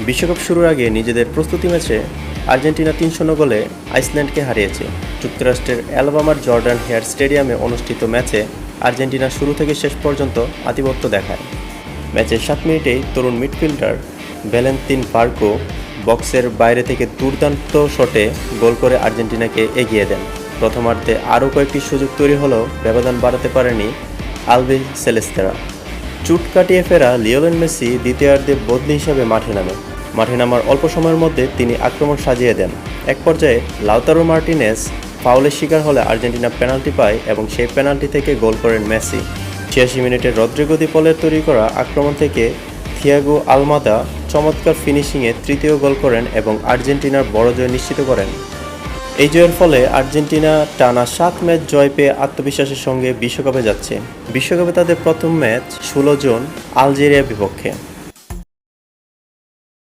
বিশ্বকাপ শুরুর আগে নিজেদের প্রস্তুতি ম্যাচে আর্জেন্টিনা ৩-০ গোলে আইসল্যান্ডকে হারিয়েছে। যুক্তরাষ্ট্রের অ্যালাবামার জর্ডান হেয়ার স্টেডিয়ামে অনুষ্ঠিত ম্যাচে আর্জেন্টিনা শুরু থেকে শেষ পর্যন্ত আধিপত্য দেখায়। ম্যাচের ৭ মিনিটেই তরুণ মিডফিল্ডার ভ্যালেন্তিন বার্কো বক্সের বাইরে থেকে দুর্দান্ত শটে গোল করে আর্জেন্টিনাকে এগিয়ে দেন। প্রথমার্ধে আরও কয়েকটি সুযোগ তৈরি হলেও ব্যবধান বাড়াতে পারেনি আলবি সেলেস্তেরা। চুট কাটিয়ে ফেরা লিওনেল মেসি দ্বিতীয়ার্ধে বদলি হিসাবে মাঠে নামার অল্প সময়ের মধ্যে তিনি আক্রমণ সাজিয়ে দেন। এক পর্যায়ে লাউতারো মার্টিনেজ ফাউলের শিকার হলে আর্জেন্টিনা পেনাল্টি পায় এবং সেই পেনাল্টি থেকে গোল করেন মেসি। ৮৬ মিনিটে রদ্রিগো দি পলের তৈরি করা আক্রমণ থেকে থিয়াগো আলমাদা চমৎকার ফিনিশিংয়ে তৃতীয় গোল করেন এবং আর্জেন্টিনার বড় জয় নিশ্চিত করেন। এই জয়ের ফলে আর্জেন্টিনা টানা ৭ ম্যাচ জয় পেয়ে আত্মবিশ্বাসের সঙ্গে বিশ্বকাপে যাচ্ছে। বিশ্বকাপে তাদের প্রথম ম্যাচ ১৬ জুন আলজেরিয়ার বিপক্ষে।